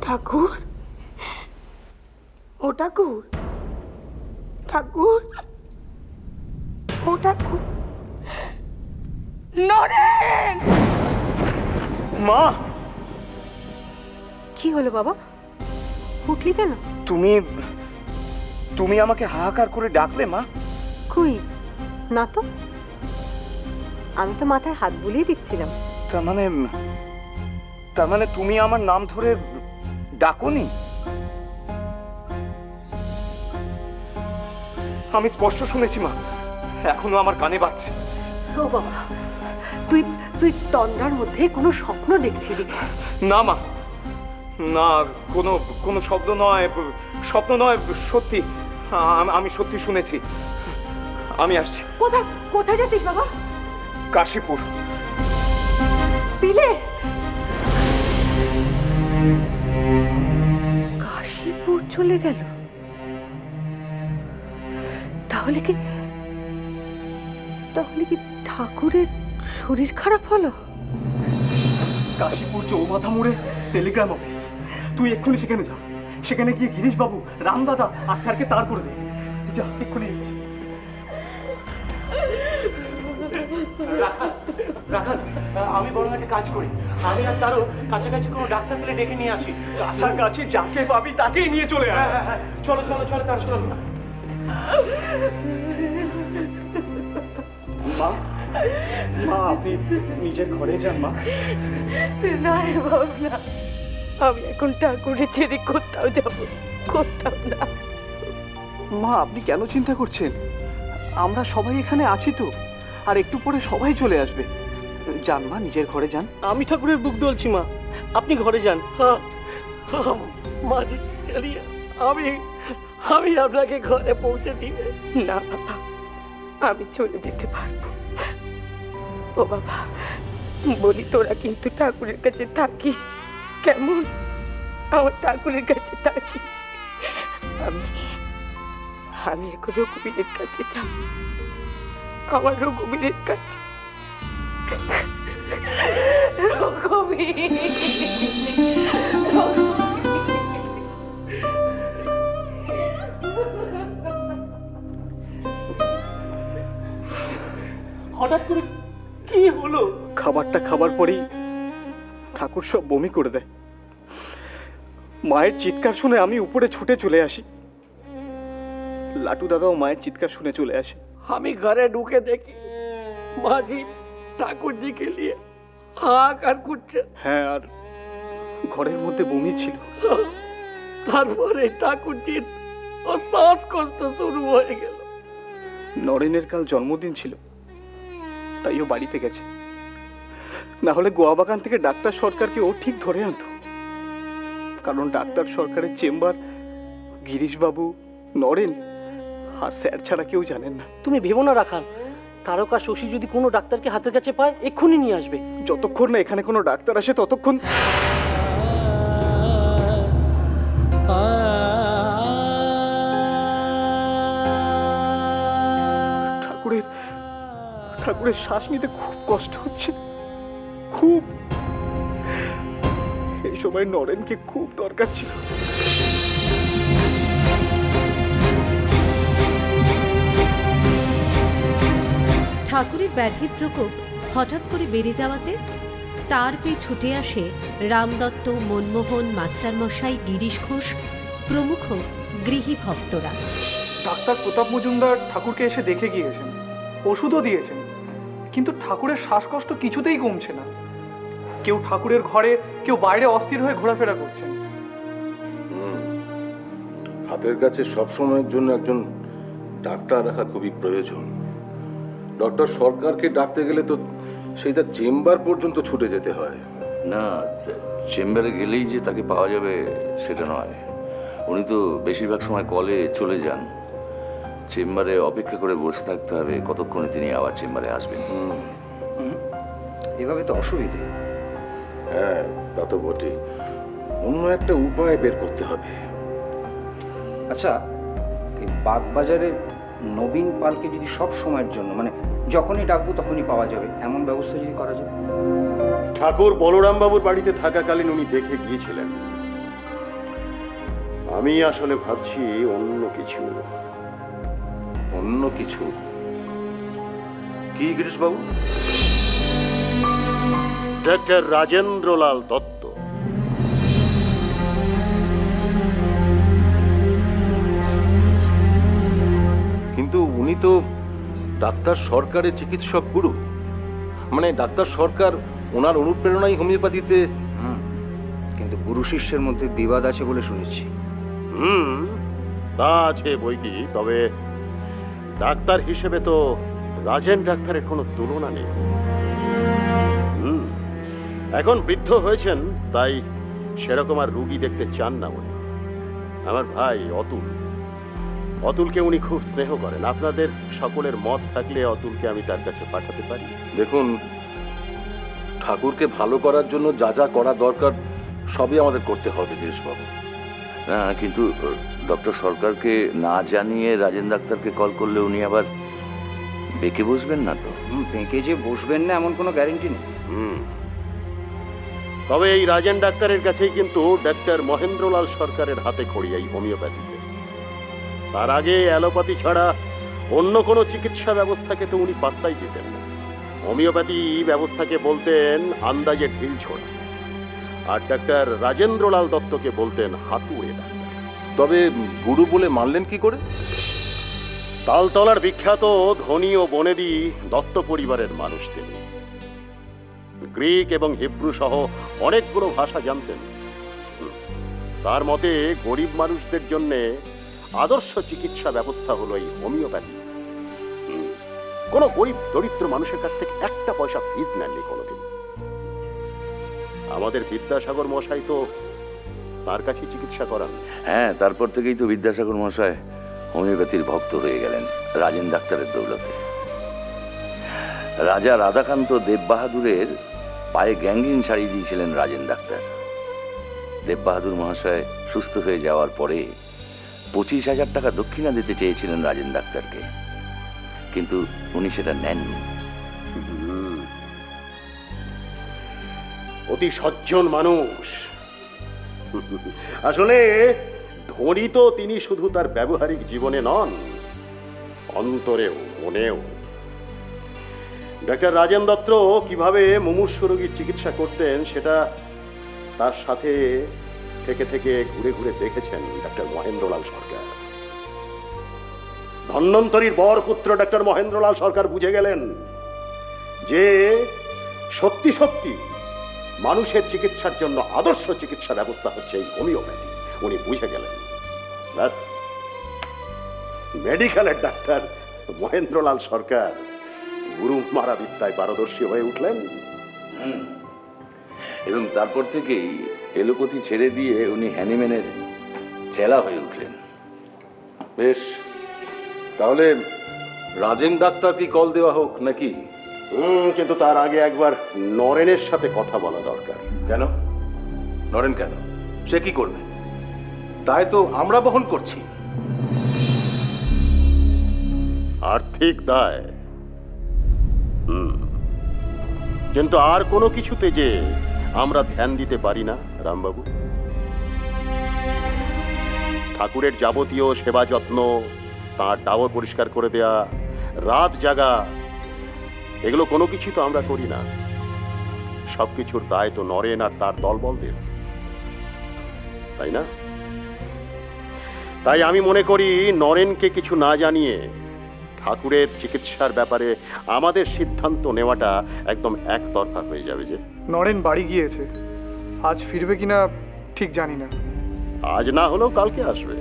ঠাকুর, ও ঠাকুর, ঠাকুর, ও ঠাকুর, নরেন! মা! কি হলো বাবা, উঠলি কেন? তুমি তুমি আমাকে হাহাকার করে ডাকলে মা? কই না তো, আমি তো মাথায় হাত বুলিয়ে দিচ্ছিলাম। তার মানে তুমি আমার নাম ধরে ডাকোনি? আমি স্পষ্ট শুনেছি মা, এখনো আমার কানে বাজছে। ও বাবা, তুই তুই তন্দ্রার মধ্যে কোনো স্বপ্ন দেখছিলি? না মা, না, কোনো কোনো শব্দ নয়, স্বপ্ন নয়, সত্যি। আমি সত্যি শুনেছি। আমি আসছি। কোথায় কোথায় যাচ্ছিস বাবা? কাশীপুর। বিলে? কাশীপুর চলে গেল? তাহলে কি ঠাকুরের শরীর খারাপ হলো? কাশীপুর চৌমাথা মোড়ে টেলিগ্রাম অফিস। তুই এক্ষুনি সেখানে যা, সেখানে গিয়ে গিরিশ বাবু, রামদাদা আর স্যারকে তার করে দে। যা এক্ষুনি। রাখাল, আমি বরং একটা কাজ করি, আমি আর তারও কাছাকাছি কোনো ডাক্তার পেলে ডেকে নিয়ে আসি। কাছাকাছি যাকে পাবি তাকেই নিয়ে চলে আয়। চলো চলো চলো, তার চলো। মা, মা আপনি নিজের ঘরে যান মা। না রে বাবা, না, আমি এখন ঠাকুরের ছেড়ে কোথাও যাবো, কোথাও না। মা আপনি কেন চিন্তা করছেন? আমরা সবাই এখানে আছি তো, আর একটু পরে সবাই চলে আসবে। যান মা, নিজের ঘরে যান। আমি ঠাকুরের বুক ডলছি মা, আপনি ঘরে যান। মাঝি চালিয়ে আমি আপনাকে ঘরে পৌঁছে দিবে। না বাবা, আমি চলে যেতে পারবো। ও বাবা, বলি তোরা কিন্তু ঠাকুরের কাছে থাকিস, কেমন? আমার ঠাকুরের কাছে থাকিস। আমি এখন রঘুবীরের কাছে যাব, আমার রঘুবীরের কাছে। রঘুবীর, হঠাৎ করে কি হলো? খাবারটা খাবার পরেই ঠাকুর সব বমি করে দেয়। মায়ের চিৎকার শুনে আমি উপরে ছুটে চলে আসি। লাটু দাদাও মায়ের চিৎকার শুনে চলে আসে। আমি ঘরে ঢুকে দেখি মাঝি ঠাকুর দিকে নিয়ে হাহাকার করছে। হ্যাঁ, আর ঘরের মধ্যে বমি ছিল। তারপরে ঠাকুরজির ও শ্বাসকষ্ট শুরু হয়ে গেল। নরেনের কাল জন্মদিন ছিল, তাই ও বাড়িতে গেছে। না হলে গোয়াবাগান থেকে ডাক্তার সরকারকে ও ঠিক ধরে আনতো, কারণ ডাক্তার সরকারের চেম্বার গিরিশবাবু, নরেন আর স্যার ছাড়া কেউ জানেন না। তুমি ভেবো না রাখাল, তারকা শশী যদি কোনো ডাক্তারকে হাতের কাছে পায় এক্ষুনি নিয়ে আসবে। যতক্ষণ না এখানে কোনো ডাক্তার আসে ততক্ষণ। ঠাকুরের শ্বাস নিতে খুব কষ্ট হচ্ছে, খুব। এই সময় নরেনকে খুব দরকার ছিল। ঠাকুরের ব্যাধির প্রকোপ হঠাৎ করে বেড়ে যাওয়াতে তার পেয়ে ছুটে আসে রামদত্ত, মনমোহন, মাস্টারমশাই, গিরিশ ঘোষ প্রমুখ গৃহী ভক্তরা। ডাক্তার প্রতাপ মজুমদার ঠাকুরকে এসে দেখে গিয়েছেন, ওষুধও দিয়েছেন, কিন্তু ঠাকুরের শ্বাসকষ্ট কিছুতেই কমছে না। কেউ ঠাকুরের ঘরে, কেউ বাইরে অস্থির হয়ে ঘোরাফেরা করছেন। হাতের কাছে সব সময়ের জন্য একজন ডাক্তার রাখা খুবই প্রয়োজন। ডক্টর সরকারকে ডাকতে গেলে তো সেইটা চেম্বার পর্যন্ত ছুটে যেতে হয়। না, চেম্বারে গেলেই যে তাকে পাওয়া যাবে সেটা নয়। উনি তো বেশিরভাগ সময় কলে চলে যান। চেম্বারে অপেক্ষা করে বসে থাকতে হবে কতক্ষণে তিনি আবার চেম্বারে আসবেন। এভাবে তো অসুবিধে। হ্যাঁ, তা তো বটে। অন্য একটা উপায় বের করতে হবে। আচ্ছা, এই বাগবাজারে নবীন পালকে যদি সব সময়ের জন্য, মানে যখনই ডাকবো তখনই পাওয়া যাবে, এমন ব্যবস্থা যদি করা যায়। ঠাকুর বলরাম বাবুর বাড়িতে থাকাকালীন উনি দেখে গিয়েছিলেন। আমি আসলে ভাবছি অন্য কিছু। অন্য কিছু? কি গিরিশবাবু? ডাক্তার রাজেন্দ্রলাল দত্ত। কিন্তু উনি তো ডাক্তার সরকারের চিকিৎসক গুরু, মানে ডাক্তার সরকার ওনার অনুপ্রেরণায় হোমিওপ্যাথিতে। কিন্তু গুরু শিষ্যের মধ্যে বিবাদ আছে বলে শুনেছি। তা আছে বই কি, তবে ডাক্তার হিসেবে তো রাজেন ডাক্তারের কোনো তুলনা নেই। এখন বৃদ্ধ হয়েছেন, তাই সেরকম আর রুগী দেখতে চান না উনি। আমার ভাই অতুলকে উনি খুব স্নেহ করেন। আপনাদের সকলের মত থাকলে অতুলকে আমি তার কাছে পাঠাতে পারি। দেখুন, ঠাকুরকে ভালো করার জন্য যা যা করা দরকার সবই আমাদের করতে হবে গিরিশবাবু। না, কিন্তু ডক্টর সরকারকে না জানিয়ে রাজেন ডাক্তারকে কল করলে উনি আবার বেঁকে বসবেন না তো? বেঁকে যে বসবেন না এমন কোনো গ্যারেন্টি নেই। তবে এই রাজেন ডাক্তারের কাছেই কিন্তু ডাক্তার মহেন্দ্রলাল সরকারের হাতে খড়ি এই হোমিওপ্যাথিতে। তার আগে অ্যালোপ্যাথি ছাড়া অন্য কোনো চিকিৎসা ব্যবস্থাকে তো উনি পাত্তাই দিতেন না। হোমিওপ্যাথি ব্যবস্থাকে বলতেন আন্দাজে ঢিল ছোড়া, আর ডাক্তার রাজেন্দ্রলাল দত্তকে বলতেন হাতুড়ে ডাক্তার। তবে গুরু বলে মানলেন কি করে? তালতলার বিখ্যাত ধনী ও বনেদি দত্ত পরিবারের মানুষ তিনি। গ্রিক এবং হিব্রু সহ অনেকগুলো ভাষা জানতেন। তার মতে গরিব মানুষদের জন্য আদর্শ চিকিৎসা ব্যবস্থা হলো এই হোমিওপ্যাথি। কোনো গরিব দরিদ্র মানুষের কাছ থেকে একটা পয়সা ফিস নেননি কোনোদিন। আমাদের বিদ্যাসাগর মশাই তো তার কাছে চিকিৎসা করান। হ্যাঁ, তারপর থেকেই তো বিদ্যাসাগর মশাই হোমিওপ্যাথির ভক্ত হয়ে গেলেন রাজেন ডাক্তারের দৌলতে। রাজা রাধাকান্ত দেব বাহাদুরের পায়ে গ্যাংগ্রিন ছাড়িয়ে দিয়েছিলেন রাজেন ডাক্তার। দেব বাহাদুর মহাশয় সুস্থ হয়ে যাওয়ার পরে 25,000 টাকা দক্ষিণা দিতে চেয়েছিলেন রাজেন ডাক্তারকে, কিন্তু উনি সেটা নেননি। অতি সজ্জন মানুষ। আসলে ধনী তো তিনি শুধু তার ব্যবহারিক জীবনে নন, অন্তরেও মনেও। ডাক্তার রাজেন দত্ত কিভাবে মুমূর্ষু রোগীর চিকিৎসা করতেন সেটা তার সাথে থেকে থেকে ঘুরে ঘুরে দেখেছেন ডাক্তার মহেন্দ্রলাল সরকার। ধন্বন্তরীর বর পুত্র ডাক্তার মহেন্দ্রলাল সরকার বুঝে গেলেন যে সত্যি সত্যি মানুষের চিকিৎসার জন্য আদর্শ চিকিৎসা ব্যবস্থা হচ্ছে এই হোমিওপ্যাথি। উনি বুঝে গেলেন, ব্যাস মেডিকেলের ডাক্তার মহেন্দ্রলাল সরকার গুরু মারা বিদ্যায় পারদর্শী হয়ে উঠলেন। এবং তারপর থেকেই এলোপ্যাথি ছেড়ে দিয়ে উনি হ্যানিম্যানের চেলা হয়ে উঠলেন। বেশ, তাহলে রাজেন ডাক্তার কি কল দেওয়া হোক নাকি? কিন্তু তার আগে একবার নরেনের সাথে কথা বলা দরকার। কেন? নরেন কেন? সে কি করবে? তাই তো আমরা বহন করছি। আর্থিক দায়। কিন্তু আর কোনো কিছুতে যে আমরা ধ্যান দিতে পারি না রামবাবু। ঠাকুরের যাবতীয় সেবা যত্ন, তাঁর টাওয়ার পরিষ্কার করে দেয়া, রাত জাগা, এগুলো কোনো কিছু তো আমরা করি না। সবকিছুর দায় তো নরেন আর তার দলবলদের, তাই না? তাই আমি মনে করি নরেনকে কিছু না জানিয়ে ঠাকুরের চিকিৎসার ব্যাপারে আমাদের সিদ্ধান্ত নেওয়াটা একদম একতরফা হয়ে যাবে। যে নরেন বাড়ি গিয়েছে, আজ ফিরবে কিনা ঠিক জানি না। আজ না হলেও কালকে আসবে।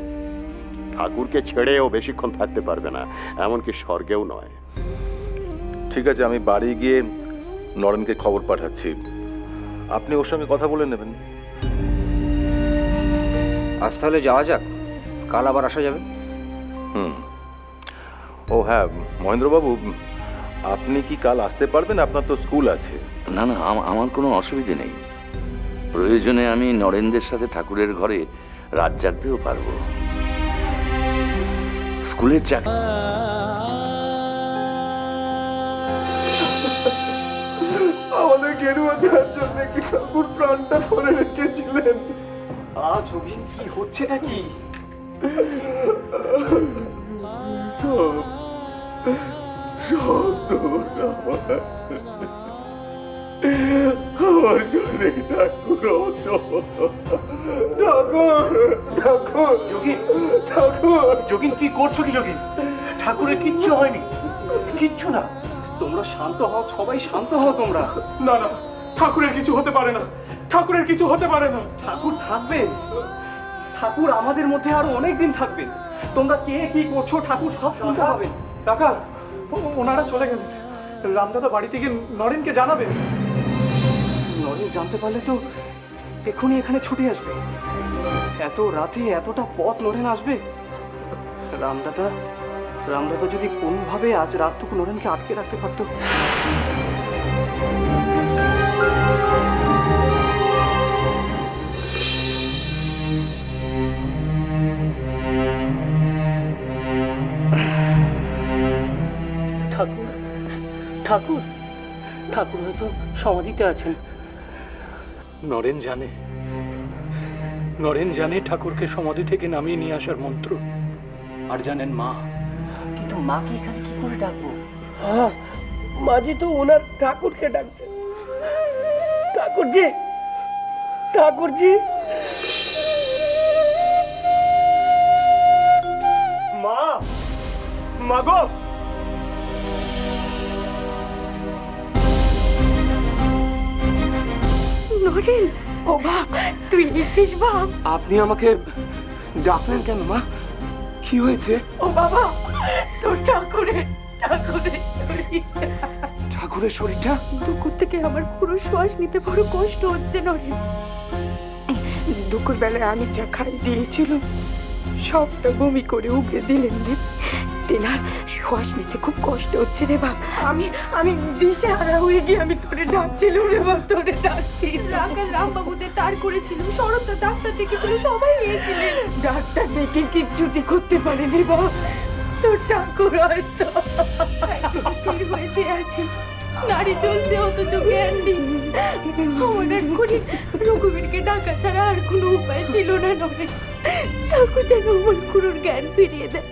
ঠাকুরকে ছেড়েও বেশিক্ষণ থাকতে পারবে না, এমনকি স্বর্গেও নয়। ঠিক আছে, আমি বাড়ি গিয়ে নরেনকে খবর পাঠাচ্ছি, আপনি ওর সঙ্গে কথা বলে নেবেন। আজ তাহলে যাওয়া যাক, কাল আবার আসা যাবে। ও হ্যাঁ, মহেন্দ্রবাবু, আপনি কি কাল আসতে পারবেন? আপনার তো স্কুল আছে। না না, আমার কোনো অসুবিধে নেই। প্রয়োজনে আমি নরেনদের সাথে ঠাকুরের ঘরে রাত জাগতেও পারবো। স্কুলের চাকরি। আমাদের গেরুয়া দেওয়ার জন্য কি ঠাকুর প্রাণটা ধরে রেখেছিলেন। আজ অভিন কি হচ্ছে নাকি? আমার জন্য ঠাকুর ঠাকুর ঠাকুর যোগিন, ঠাকুর যোগিন কি করছো কি যোগিন? ঠাকুরের কিচ্ছু হয়নি, কিচ্ছু না। তোমরা শান্ত হও, সবাই শান্ত হও তোমরা। না না, ঠাকুরের কিছু হতে পারে না, ঠাকুরের কিছু হতে পারে না। ঠাকুর থাকবে, ঠাকুর আমাদের মধ্যে আরো অনেক দিন থাকবেন। তোমরা কে কি করছো ঠাকুর সব শুনতে পাবেন। কাকা, ওনারা চলে গেলেন। রামদাদা বাড়িতে গিয়ে নরেনকে জানাবে। নরেন জানতে পারলে তো এখনই এখানে ছুটে আসবে। এত রাতে এতটা পথ নরেন আসবে। রামদাদা রামদাদা যদি কোনোভাবে আজ রাতটুকু নরেনকে আটকে রাখতে পারতো। ঠাকুর ঠাকুর ঠাকুর হয়তো সমাধিতে আছেন। নরেন জানে, নরেন জানে ঠাকুরকে সমাধি থেকে নামিয়ে নিয়ে আসার মন্ত্র। আর জানেন মা। কিন্তু মাকে এখানে কি করে ডাকবো? হ্যাঁ, মাঝি তো ওনার ঠাকুরকে ডাকছে। ঠাকুরজি, ঠাকুরজি। মা, মা গো। নরেন, ও বাপ, তুই এসেছিস বাপ? আপনি আমাকে ডাকলেন কেন মা? কি হয়েছে? ও বাবা, তোর ঠাকুরের ঠাকুরের শরীর। ঠাকুরের শরীরটা? দুপুর থেকে আমার পুরো শ্বাস নিতে বড় কষ্ট হচ্ছে নরেন। দুপুর বেলায় আমি যা খাই দিয়েছিল সবটা বমি করে উগড়ে দিলেন রে। তেনার শ্বাস নিতে খুব কষ্ট হচ্ছে রে বাপ। আমি আমি দিশেহারা হয়ে গিয়ে আমি তোরে ডাকছিলাম রে বাপ, তোরে ডাকছি। রামবাবুদের তার করেছিল, শরৎটা ডাক্তার দেখেছিল, সবাই নিয়েছিলেন। ডাক্তার দেখে কিচ্ছুটি করতে পারেনি বাপ। তোর ঠাকুর হয়তো হয়েছে আছে, গাড়ি চলছে অথচ জ্ঞান নেই। আমার এক্ষুনি রঘুবীরকে ডাকা ছাড়া আর কোনো উপায় ছিল না নরেন। ঠাকুর যেন আমার গুরুর জ্ঞান ফিরিয়ে দেয়,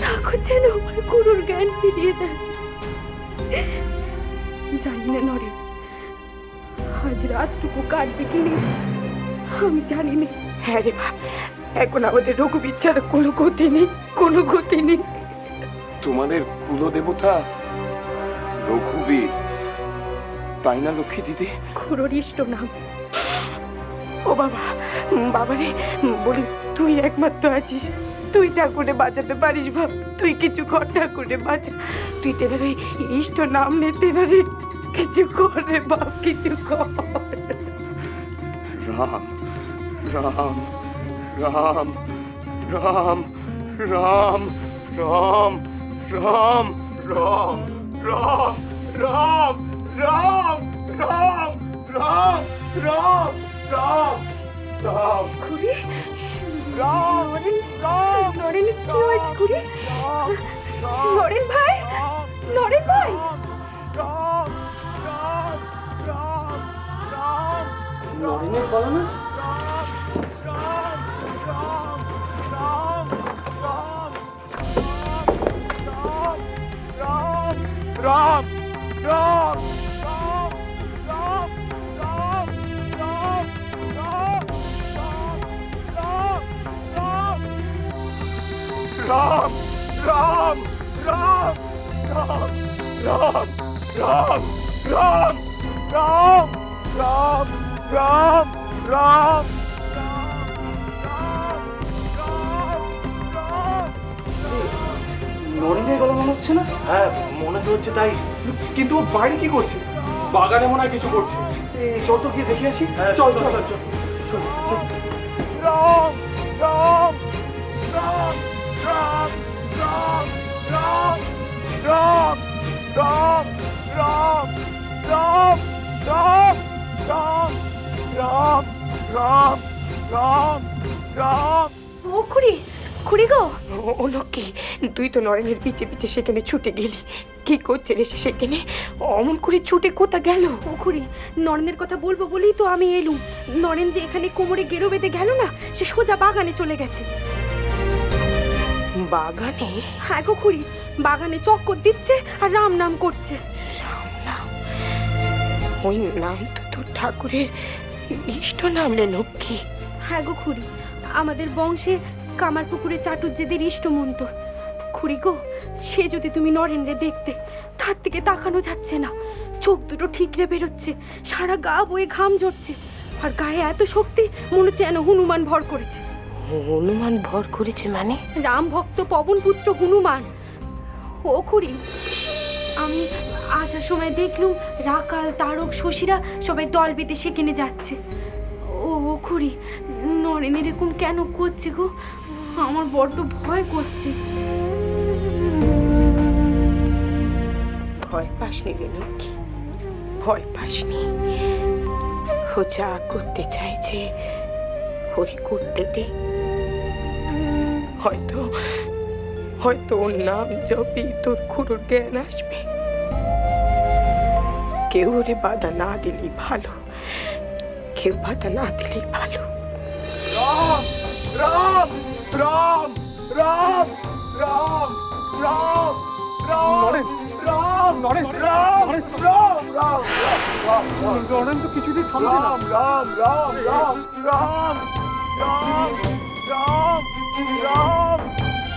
ঠাকুর যেন আমার গুরুর জ্ঞান ফিরিয়ে দেয়। জানি না নরেন আজ রাতটুকু কাটবে কিনা, আমি জানি না। হ্যাঁ রে বাপ, এখন আমাদের রঘুবীর ছাড়া কোনো গতি নেই, কোনো গতি নেই। তোমাদের কুলদেবতা রঘুবীর, তাই না লক্ষ্মী দিদি? খুড়োর ইষ্ট নাম। ও বাবা, বাবারে বলি, তুই একমাত্র আছিস, তুই ঠাকুরে বাঁচাতে পারিস বাপ। তুই কিছু কর, ঠাকুরে বাঁচা। তুই তেনার ওই ইষ্ট নাম নে, তেনারে কিছু কর রে বাপ, কিছু কর। রাম রাম রাম রাম রাম রাম রাম রাম রাম রাম রাম রাম রাম রাম রাম রাম খুড়ি, রাম নরেন, নরেন কি হয়েছে খুড়ি? নরেন ভাই, নরেন ভাই। রাম রাম রাম রাম নরেনের বলো না? রাম রাম রাম রাম রাম রাম রাম রাম রাম রাম রাম রাম রাম নরেনের গলা মনে হচ্ছে না? হ্যাঁ, মনে তো হচ্ছে তাই। কিন্তু ও বাইরে কি করছে? বাগানে মনে হয় কিছু করছে। চল তো গিয়ে দেখে আসি। চল চল চল চল। রাম রাম রাম রাম রাম রাম রাম রাম রাম রাম রাম রাম রাম রাম রাম রাম। ও খুড়ি, খুড়ি গো। ও লক্ষ্মী, তুই তো নরেনের পিছে পিছে সেখানে ছুটে গেলি। কি করছে রে সে সেখানে? অমন করে ছুটে কোথা গেল? ও খুড়ি, নরেনের কথা বলবো বলেই তো আমি এলুম। নরেন যে এখানে কোমরে গেরো বেঁধে গেল না, সে সোজা বাগানে চলে গেছে। বাগানে? হ্যাঁ গো খুড়ি, বাগানে চক্কর দিচ্ছে আর রাম নাম করছে। রাম নাম? ওই নাম তো তোর ঠাকুরের ইষ্ট নাম রে নক্ষী। হ্যাঁ গো খুড়ি, আমাদের বংশে কামারপুকুরে চাটুর্যেদের ইষ্টমন্ত। খুড়ি গো, সে যদি তুমি নরেন্দ্রে দেখতে, তার থেকে তাকানো যাচ্ছে না। চোখ দুটো ঠিকরে বেরোচ্ছে, সারা গা বয়ে ঘাম ঝরছে, আর গায়ে এত শক্তি মনে হচ্ছে যেন হনুমান ভর করেছে। হনুমান ভর করেছে মানে? রাম ভক্ত পবন পুত্র হনুমান। ও খুড়ি, আমি আসার সময় দেখলুম রাকাল, তারক, শশীরা সবাই দল বেঁধে সেখানে যাচ্ছে। ও খুড়ি, নরেন এরকম কেন করছে গো? আমার বড্ড ভয় করছে। ভয় পাসনি রে নক্ষী, ভয় পাসনি। ও যা করতে চাইছে ওরে করতে দে। হয়তো হয়তো ওর নাম জপি তোর খুড়োর জ্ঞান আসবে। কেউ ওরে বাধা না দিলেই ভালো, কেউ বাধা না দিলেই ভালো। রাম রাম রাম রাম রাম রাম রাম নরেন, রাম নরেন, রাম রাম রাম রাম নরেন তো কিছুতেই থামছে না। রাম রাম রাম রাম রাম রাম রাম রাম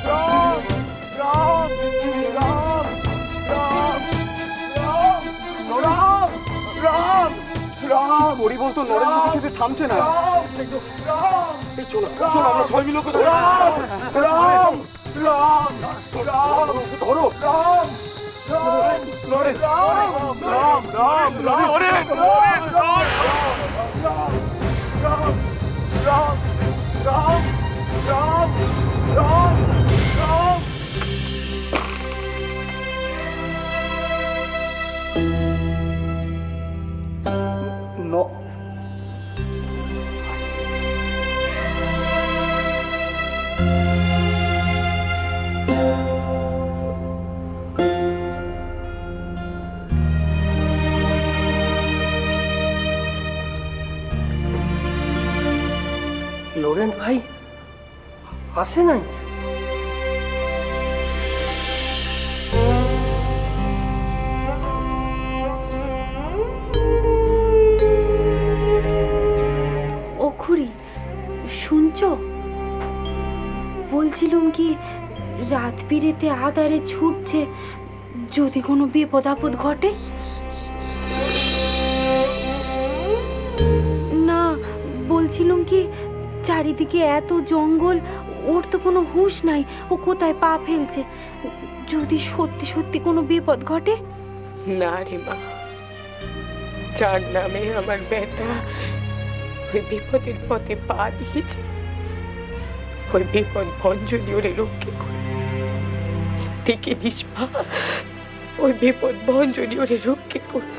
রাম রাম রাম রাম রাম রাম হরি বলতো নরেন তো কিছুতে থামছে না। এই চলো চলো আমরা সবাই মিলে ওকে ধরো। রাম রাম রাম রাম ধরো। রাম নরেন, রাম রাম রাম নরেন, রাম রাম রাম রাম রাম রাম রাম রাম। লোরেন ভাই আসে নাই? ও খুড়ি, শুনছো? বলছিলুম কি, রাত বিরেতে আধারে ছুটছে, যদি কোনো বিপদ আপদ ঘটে। না, বলছিলুম কি, চারিদিকে এত জঙ্গল, ওর তো কোনো হুঁশ নাই, ও কোথায় পা ফেলছে। যদি সত্যি সত্যি কোনো বিপদ ঘটে। না রে মা, যার নামে আমার বেটা ওই বিপদের পথে পা দিয়েছে, ওই বিপদ ভঞ্জনী ওরে রক্ষে করে। দেখে দিস মা, ওই বিপদ ভঞ্জনী ওরে রক্ষে করে।